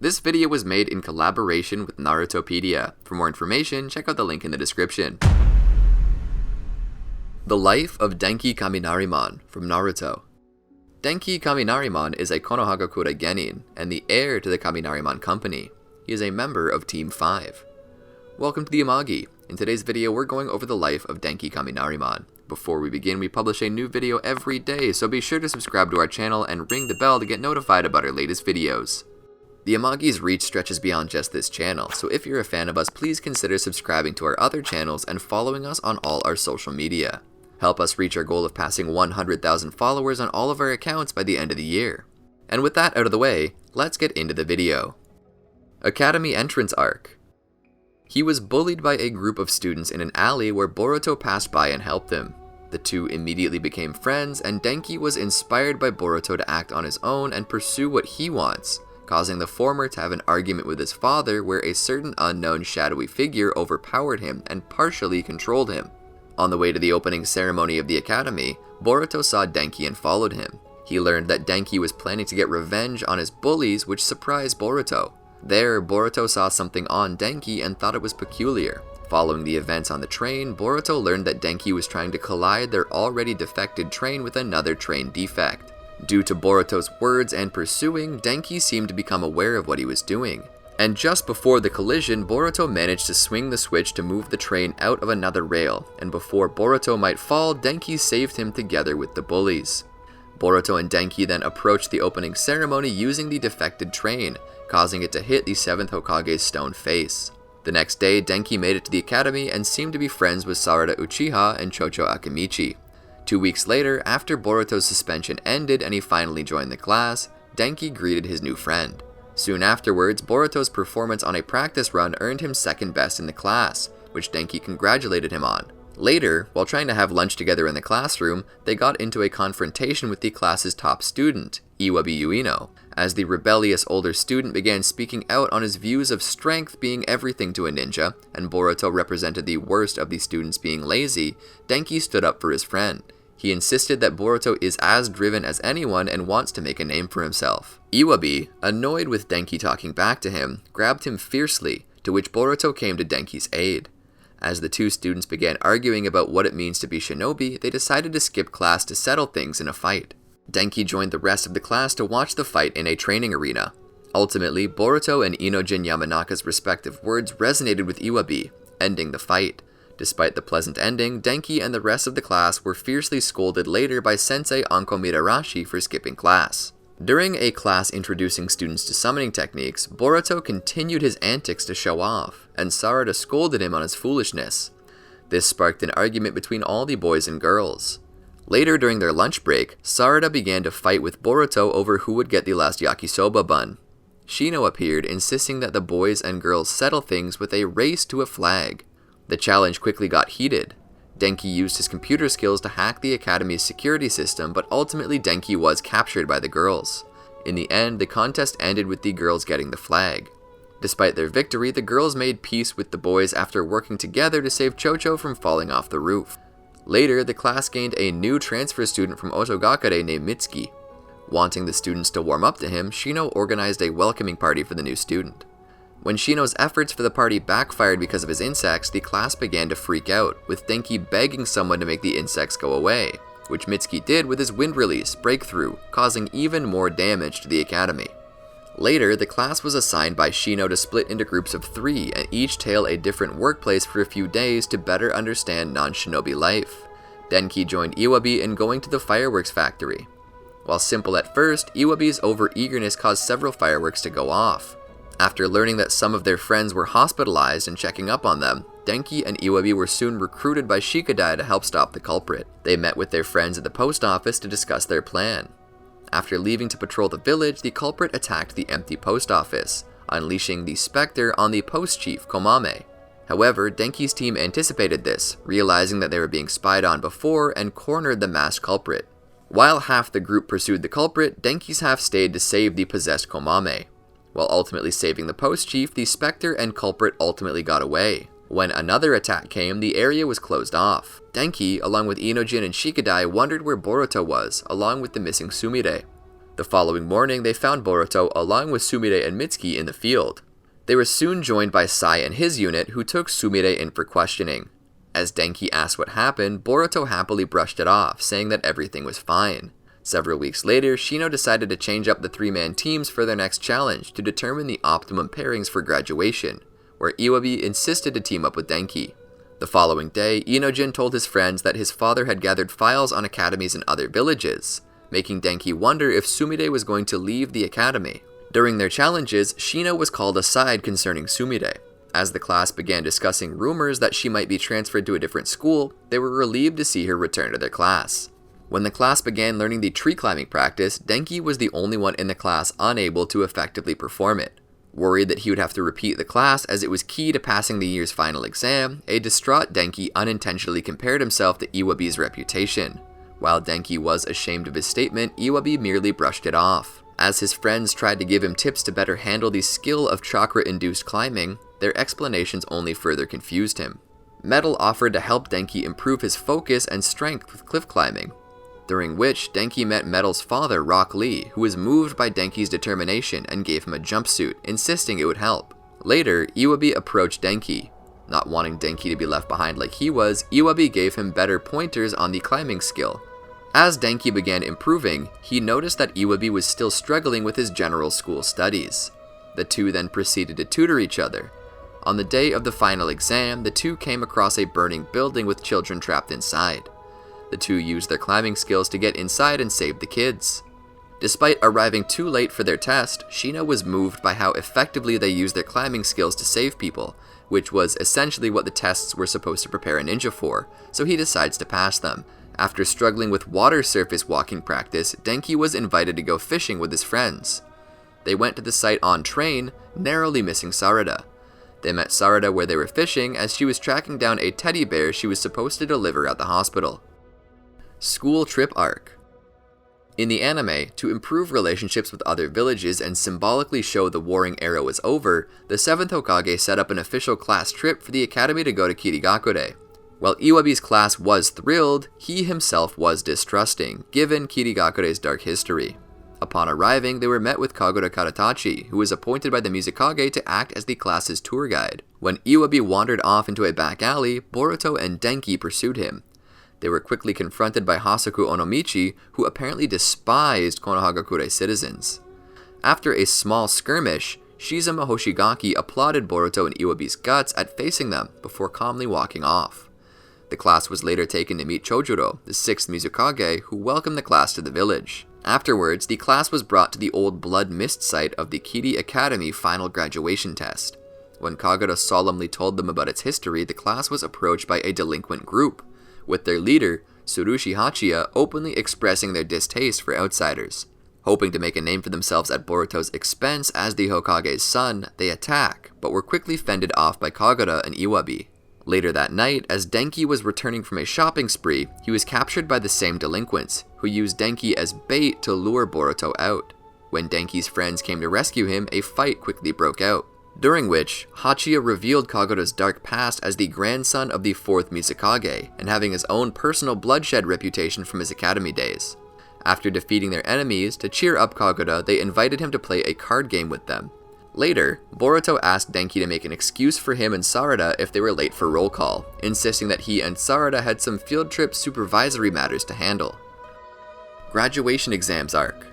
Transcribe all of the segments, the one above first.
This video was made in collaboration with NARUTOPEDIA. For more information, check out the link in the description. The Life of Denki Kaminarimon from Naruto. Denki Kaminarimon is a Konohagakure genin and the heir to the Kaminarimon Company. He is a member of Team 5. Welcome to the Amagi. In today's video, we're going over the life of Denki Kaminarimon. Before we begin, we publish a new video every day, so be sure to subscribe to our channel and ring the bell to get notified about our latest videos. The Amagi's reach stretches beyond just this channel, so if you're a fan of us, please consider subscribing to our other channels and following us on all our social media. Help us reach our goal of passing 100,000 followers on all of our accounts by the end of the year. And with that out of the way, let's get into the video. Academy Entrance Arc. He was bullied by a group of students in an alley where Boruto passed by and helped him. The two immediately became friends, and Denki was inspired by Boruto to act on his own and pursue what he wants, causing the former to have an argument with his father where a certain unknown shadowy figure overpowered him and partially controlled him. On the way to the opening ceremony of the academy, Boruto saw Denki and followed him. He learned that Denki was planning to get revenge on his bullies, which surprised Boruto. There, Boruto saw something on Denki and thought it was peculiar. Following the events on the train, Boruto learned that Denki was trying to collide their already defected train with another train defect. Due to Boruto's words and pursuing, Denki seemed to become aware of what he was doing. And just before the collision, Boruto managed to swing the switch to move the train out of another rail, and before Boruto might fall, Denki saved him together with the bullies. Boruto and Denki then approached the opening ceremony using the defected train, causing it to hit the 7th Hokage's stone face. The next day, Denki made it to the academy and seemed to be friends with Sarada Uchiha and Chocho Akimichi. 2 weeks later, after Boruto's suspension ended and he finally joined the class, Denki greeted his new friend. Soon afterwards, Boruto's performance on a practice run earned him second best in the class, which Denki congratulated him on. Later, while trying to have lunch together in the classroom, they got into a confrontation with the class's top student, Iwabi Ueno, as the rebellious older student began speaking out on his views of strength being everything to a ninja, and Boruto represented the worst of the students being lazy. Denki stood up for his friend. He insisted that Boruto is as driven as anyone and wants to make a name for himself. Iwabi, annoyed with Denki talking back to him, grabbed him fiercely, to which Boruto came to Denki's aid. As the two students began arguing about what it means to be shinobi, they decided to skip class to settle things in a fight. Denki joined the rest of the class to watch the fight in a training arena. Ultimately, Boruto and Inojin Yamanaka's respective words resonated with Iwabi, ending the fight. Despite the pleasant ending, Denki and the rest of the class were fiercely scolded later by Sensei Anko Midarashi for skipping class. During a class introducing students to summoning techniques, Boruto continued his antics to show off, and Sarada scolded him on his foolishness. This sparked an argument between all the boys and girls. Later during their lunch break, Sarada began to fight with Boruto over who would get the last yakisoba bun. Shino appeared, insisting that the boys and girls settle things with a race to a flag. The challenge quickly got heated. Denki used his computer skills to hack the academy's security system, but ultimately Denki was captured by the girls. In the end, the contest ended with the girls getting the flag. Despite their victory, the girls made peace with the boys after working together to save Chocho from falling off the roof. Later, the class gained a new transfer student from Otogakure named Mitsuki. Wanting the students to warm up to him, Shino organized a welcoming party for the new student. When Shino's efforts for the party backfired because of his insects, the class began to freak out, with Denki begging someone to make the insects go away, which Mitsuki did with his wind release breakthrough, causing even more damage to the academy. Later, the class was assigned by Shino to split into groups of 3 and each tail a different workplace for a few days to better understand non-shinobi life. Denki joined Iwabi in going to the fireworks factory. While simple at first, Iwabi's over-eagerness caused several fireworks to go off. After learning that some of their friends were hospitalized and checking up on them, Denki and Iwabi were soon recruited by Shikadai to help stop the culprit. They met with their friends at the post office to discuss their plan. After leaving to patrol the village, the culprit attacked the empty post office, unleashing the specter on the post chief, Komame. However, Denki's team anticipated this, realizing that they were being spied on before, and cornered the masked culprit. While half the group pursued the culprit, Denki's half stayed to save the possessed Komame. While ultimately saving the post chief, the specter and culprit ultimately got away. When another attack came, the area was closed off. Denki, along with Inojin and Shikadai, wondered where Boruto was, along with the missing Sumire. The following morning, they found Boruto along with Sumire and Mitsuki in the field. They were soon joined by Sai and his unit, who took Sumire in for questioning. As Denki asked what happened, Boruto happily brushed it off, saying that everything was fine. Several weeks later, Shino decided to change up the three-man teams for their next challenge to determine the optimum pairings for graduation, where Iwabi insisted to team up with Denki. The following day, Inojin told his friends that his father had gathered files on academies in other villages, making Denki wonder if Sumire was going to leave the academy. During their challenges, Shino was called aside concerning Sumire. As the class began discussing rumors that she might be transferred to a different school, they were relieved to see her return to their class. When the class began learning the tree climbing practice, Denki was the only one in the class unable to effectively perform it. Worried that he would have to repeat the class as it was key to passing the year's final exam, a distraught Denki unintentionally compared himself to Iwabi's reputation. While Denki was ashamed of his statement, Iwabi merely brushed it off. As his friends tried to give him tips to better handle the skill of chakra-induced climbing, their explanations only further confused him. Metal offered to help Denki improve his focus and strength with cliff climbing, during which Denki met Metal's father, Rock Lee, who was moved by Denki's determination and gave him a jumpsuit, insisting it would help. Later, Iwabi approached Denki. Not wanting Denki to be left behind like he was, Iwabi gave him better pointers on the climbing skill. As Denki began improving, he noticed that Iwabi was still struggling with his general school studies. The two then proceeded to tutor each other. On the day of the final exam, the two came across a burning building with children trapped inside. The two used their climbing skills to get inside and save the kids. Despite arriving too late for their test, Shino was moved by how effectively they used their climbing skills to save people, which was essentially what the tests were supposed to prepare a ninja for, so he decides to pass them. After struggling with water surface walking practice, Denki was invited to go fishing with his friends. They went to the site on train, narrowly missing Sarada. They met Sarada where they were fishing as she was tracking down a teddy bear she was supposed to deliver at the hospital. School Trip Arc. In the anime, to improve relationships with other villages and symbolically show the warring era was over, the 7th Hokage set up an official class trip for the academy to go to Kirigakure. While Iwabi's class was thrilled, he himself was distrusting, given Kirigakure's dark history. Upon arriving, they were met with Kagura Karatachi, who was appointed by the Mizukage to act as the class's tour guide. When Iwabi wandered off into a back alley, Boruto and Denki pursued him. They were quickly confronted by Hasaku Onomichi, who apparently despised Konohagakure citizens. After a small skirmish, Shizuma Hoshigaki applauded Boruto and Iwabi's guts at facing them, before calmly walking off. The class was later taken to meet Chojuro, the 6th Mizukage, who welcomed the class to the village. Afterwards, the class was brought to the old Blood Mist site of the Kiri Academy final graduation test. When Kagura solemnly told them about its history, the class was approached by a delinquent group, with their leader, Tsurushi Hachiya, openly expressing their distaste for outsiders. Hoping to make a name for themselves at Boruto's expense as the Hokage's son, they attack, but were quickly fended off by Kagura and Iwabi. Later that night, as Denki was returning from a shopping spree, he was captured by the same delinquents, who used Denki as bait to lure Boruto out. When Denki's friends came to rescue him, a fight quickly broke out, during which Hachiya revealed Kagura's dark past as the grandson of the 4th Mizukage, and having his own personal bloodshed reputation from his academy days. After defeating their enemies, to cheer up Kagura, they invited him to play a card game with them. Later, Boruto asked Denki to make an excuse for him and Sarada if they were late for roll call, insisting that he and Sarada had some field trip supervisory matters to handle. Graduation Exams Arc.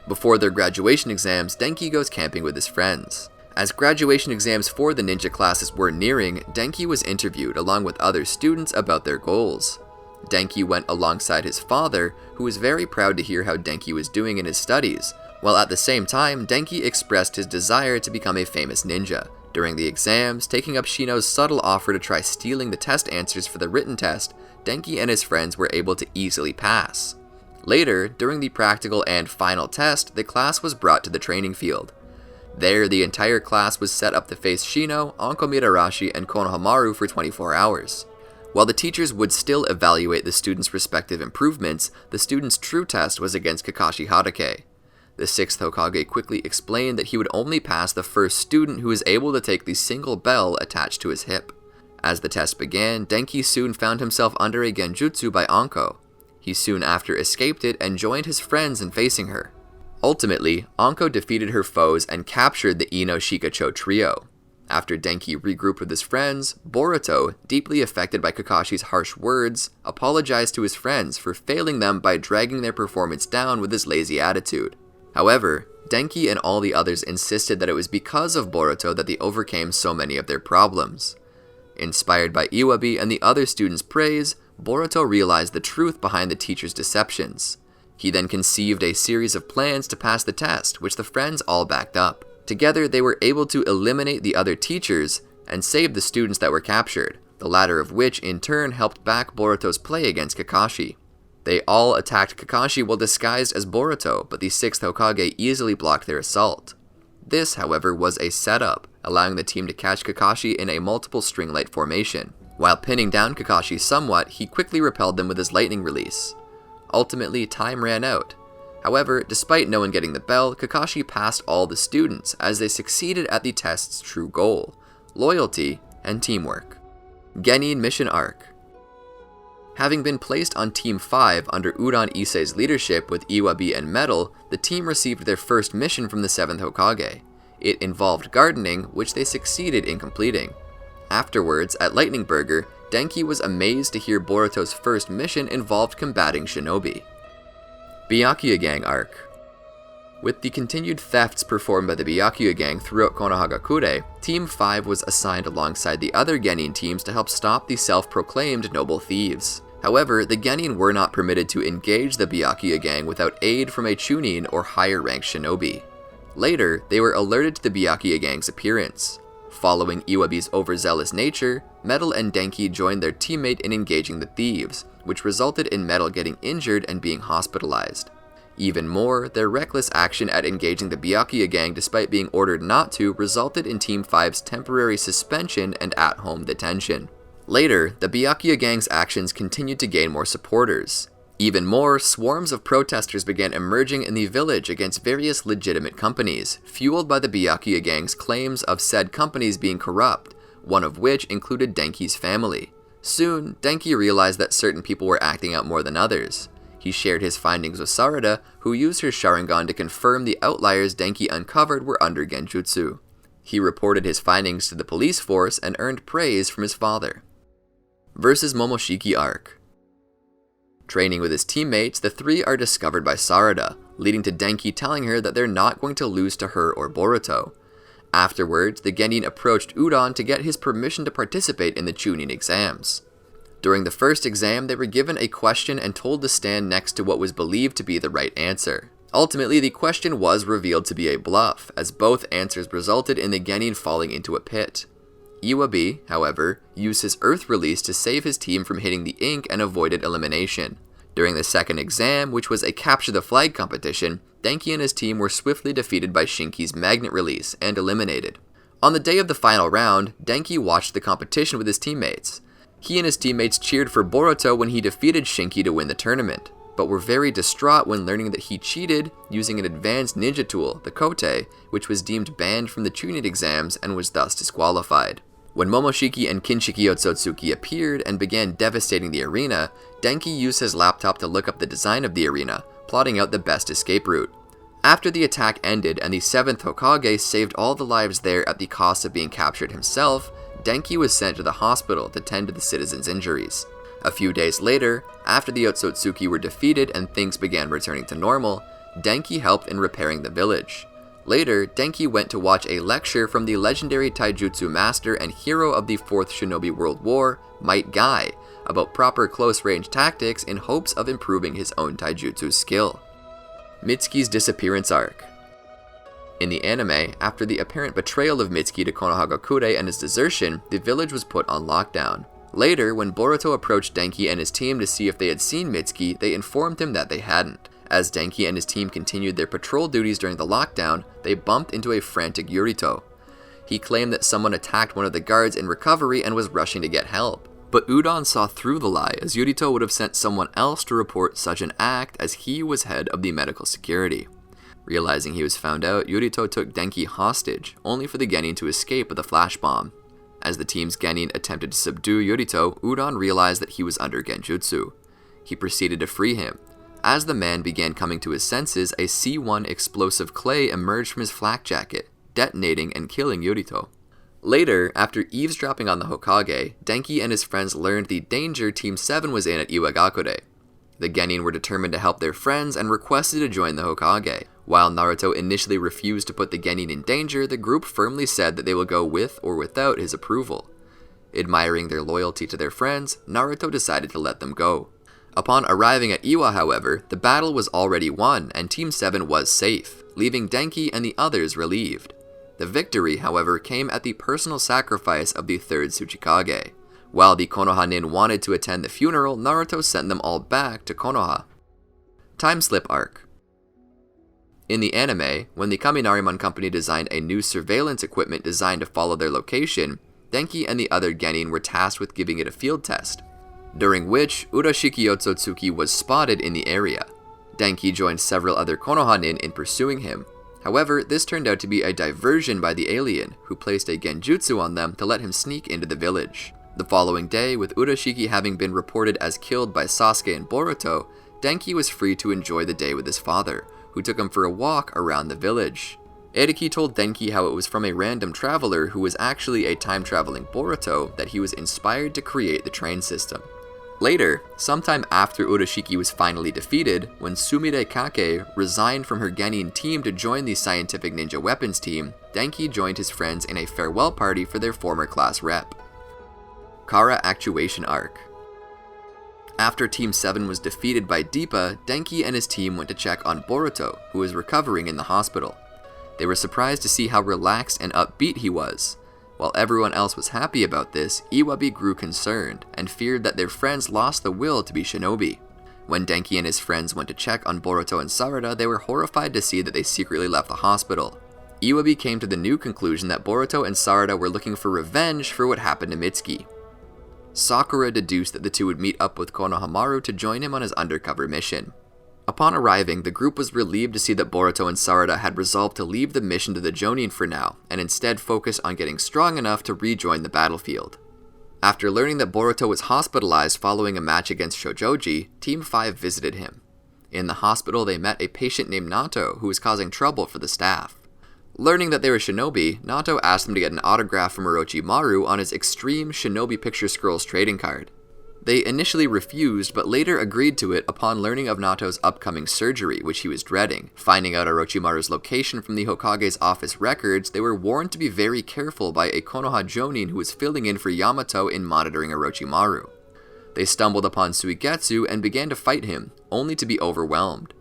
Before their graduation exams, Denki goes camping with his friends. As graduation exams for the ninja classes were nearing, Denki was interviewed along with other students about their goals. Denki went alongside his father, who was very proud to hear how Denki was doing in his studies, while at the same time, Denki expressed his desire to become a famous ninja. During the exams, taking up Shino's subtle offer to try stealing the test answers for the written test, Denki and his friends were able to easily pass. Later, during the practical and final test, the class was brought to the training field. There, the entire class was set up to face Shino, Anko Mitarashi, and Konohamaru for 24 hours. While the teachers would still evaluate the students' respective improvements, the students' true test was against Kakashi Hatake. The 6th Hokage quickly explained that he would only pass the first student who was able to take the single bell attached to his hip. As the test began, Denki soon found himself under a genjutsu by Anko. He soon after escaped it and joined his friends in facing her. Ultimately, Anko defeated her foes and captured the Ino Shikacho trio. After Denki regrouped with his friends, Boruto, deeply affected by Kakashi's harsh words, apologized to his friends for failing them by dragging their performance down with his lazy attitude. However, Denki and all the others insisted that it was because of Boruto that they overcame so many of their problems. Inspired by Iwabi and the other students' praise, Boruto realized the truth behind the teacher's deceptions. He then conceived a series of plans to pass the test, which the friends all backed up. Together, they were able to eliminate the other teachers and save the students that were captured, the latter of which in turn helped back Boruto's play against Kakashi. They all attacked Kakashi while disguised as Boruto, but the 6th Hokage easily blocked their assault. This, however, was a setup, allowing the team to catch Kakashi in a multiple string light formation. While pinning down Kakashi somewhat, he quickly repelled them with his lightning release. Ultimately, time ran out. However, despite no one getting the bell, Kakashi passed all the students as they succeeded at the test's true goal: loyalty and teamwork. Genin Mission Arc. Having been placed on Team 5 under Udon Issei's leadership with Iwabi and Metal, the team received their first mission from the 7th Hokage. It involved gardening, which they succeeded in completing. Afterwards, at Lightning Burger, Denki was amazed to hear Boruto's first mission involved combating shinobi. Byakuya Gang Arc. With the continued thefts performed by the Byakuya Gang throughout Konohagakure, Team 5 was assigned alongside the other Genin teams to help stop the self-proclaimed noble thieves. However, the Genin were not permitted to engage the Byakuya Gang without aid from a Chunin or higher-ranked shinobi. Later, they were alerted to the Byakuya Gang's appearance. Following Iwabi's overzealous nature, Metal and Denki joined their teammate in engaging the thieves, which resulted in Metal getting injured and being hospitalized. Even more, their reckless action at engaging the Byakuya Gang despite being ordered not to resulted in Team 5's temporary suspension and at-home detention. Later, the Byakuya Gang's actions continued to gain more supporters. Even more, swarms of protesters began emerging in the village against various legitimate companies, fueled by the Byakuya Gang's claims of said companies being corrupt, one of which included Denki's family. Soon, Denki realized that certain people were acting out more than others. He shared his findings with Sarada, who used her Sharingan to confirm the outliers Denki uncovered were under Genjutsu. He reported his findings to the police force and earned praise from his father. Versus Momoshiki Arc. Training with his teammates, the three are discovered by Sarada, leading to Denki telling her that they're not going to lose to her or Boruto. Afterwards, the Genin approached Udon to get his permission to participate in the Chunin exams. During the first exam, they were given a question and told to stand next to what was believed to be the right answer. Ultimately, the question was revealed to be a bluff, as both answers resulted in the Genin falling into a pit. Iwabi, however, used his Earth release to save his team from hitting the ink and avoided elimination. During the second exam, which was a capture the flag competition, Denki and his team were swiftly defeated by Shinki's magnet release and eliminated. On the day of the final round, Denki watched the competition with his teammates. He and his teammates cheered for Boruto when he defeated Shinki to win the tournament, but were very distraught when learning that he cheated using an advanced ninja tool, the Kote, which was deemed banned from the Chunin exams and was thus disqualified. When Momoshiki and Kinshiki Otsutsuki appeared and began devastating the arena, Denki used his laptop to look up the design of the arena, plotting out the best escape route. After the attack ended and the 7th Hokage saved all the lives there at the cost of being captured himself, Denki was sent to the hospital to tend to the citizens' injuries. A few days later, after the Otsutsuki were defeated and things began returning to normal, Denki helped in repairing the village. Later, Denki went to watch a lecture from the legendary taijutsu master and hero of the 4th Shinobi World War, Might Guy, about proper close-range tactics in hopes of improving his own taijutsu skill. Mitsuki's Disappearance Arc. In the anime, after the apparent betrayal of Mitsuki to Konohagakure and his desertion, the village was put on lockdown. Later, when Boruto approached Denki and his team to see if they had seen Mitsuki, they informed him that they hadn't. As Denki and his team continued their patrol duties during the lockdown, they bumped into a frantic Yurito. He claimed that someone attacked one of the guards in recovery and was rushing to get help. But Udon saw through the lie, as Yurito would have sent someone else to report such an act as he was head of the medical security. Realizing he was found out, Yurito took Denki hostage, only for the Genin to escape with a flash bomb. As the team's Genin attempted to subdue Yurito, Udon realized that he was under Genjutsu. He proceeded to free him. As the man began coming to his senses, a C1 explosive clay emerged from his flak jacket, detonating and killing Yurito. Later, after eavesdropping on the Hokage, Denki and his friends learned the danger Team 7 was in at Iwagakure. The Genin were determined to help their friends and requested to join the Hokage. While Naruto initially refused to put the Genin in danger, the group firmly said that they will go with or without his approval. Admiring their loyalty to their friends, Naruto decided to let them go. Upon arriving at Iwa, however, the battle was already won and Team 7 was safe, leaving Denki and the others relieved. The victory, however, came at the personal sacrifice of the 3rd Tsuchikage. While the Konoha nin wanted to attend the funeral, Naruto sent them all back to Konoha. Time Slip Arc. In the anime, when the Kaminarimon Company designed a new surveillance equipment designed to follow their location, Denki and the other Genin were tasked with giving it a field test, during which Urashiki Otsutsuki was spotted in the area. Denki joined several other Konoha nin in pursuing him. However, this turned out to be a diversion by the alien, who placed a genjutsu on them to let him sneak into the village. The following day, with Urashiki having been reported as killed by Sasuke and Boruto, Denki was free to enjoy the day with his father, who took him for a walk around the village. Edeki told Denki how it was from a random traveler who was actually a time-traveling Boruto that he was inspired to create the train system. Later, sometime after Urashiki was finally defeated, when Sumire Kake resigned from her Genin team to join the Scientific Ninja Weapons team, Denki joined his friends in a farewell party for their former class rep. Kara Actuation Arc. After Team 7 was defeated by Deepa, Denki and his team went to check on Boruto, who was recovering in the hospital. They were surprised to see how relaxed and upbeat he was. While everyone else was happy about this, Iwabi grew concerned and feared that their friends lost the will to be shinobi. When Denki and his friends went to check on Boruto and Sarada, they were horrified to see that they secretly left the hospital. Iwabi came to the new conclusion that Boruto and Sarada were looking for revenge for what happened to Mitsuki. Sakura deduced that the two would meet up with Konohamaru to join him on his undercover mission. Upon arriving, the group was relieved to see that Boruto and Sarada had resolved to leave the mission to the Jonin for now, and instead focus on getting strong enough to rejoin the battlefield. After learning that Boruto was hospitalized following a match against Shojoji, Team 5 visited him. In the hospital, they met a patient named Nato who was causing trouble for the staff. Learning that they were shinobi, Nato asked them to get an autograph from Orochimaru on his Extreme Shinobi Picture Scrolls trading card. They initially refused, but later agreed to it upon learning of Nato's upcoming surgery, which he was dreading. Finding out Orochimaru's location from the Hokage's office records, they were warned to be very careful by a Konoha Jonin who was filling in for Yamato in monitoring Orochimaru. They stumbled upon Suigetsu and began to fight him, only to be overwhelmed.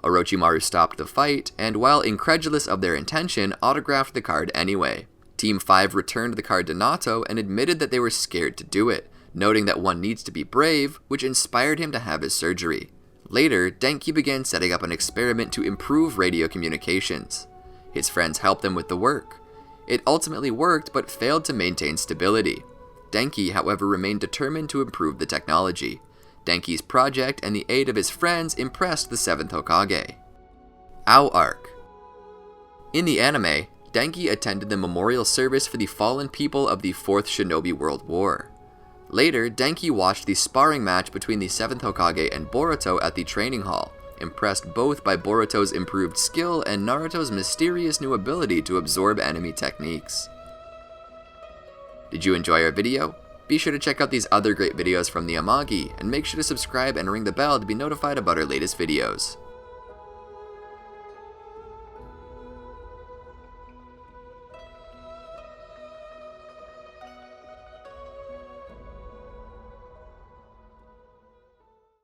Orochimaru stopped the fight, and while incredulous of their intention, autographed the card anyway. Team 5 returned the card to Nato and admitted that they were scared to do it, noting that one needs to be brave, which inspired him to have his surgery. Later, Denki began setting up an experiment to improve radio communications. His friends helped him with the work. It ultimately worked, but failed to maintain stability. Denki, however, remained determined to improve the technology. Denki's project and the aid of his friends impressed the 7th Hokage. Ao Arc. In the anime, Denki attended the memorial service for the fallen people of the 4th Shinobi World War. Later, Denki watched the sparring match between the 7th Hokage and Boruto at the training hall, impressed both by Boruto's improved skill and Naruto's mysterious new ability to absorb enemy techniques. Did you enjoy our video? Be sure to check out these other great videos from the Amagi, and make sure to subscribe and ring the bell to be notified about our latest videos.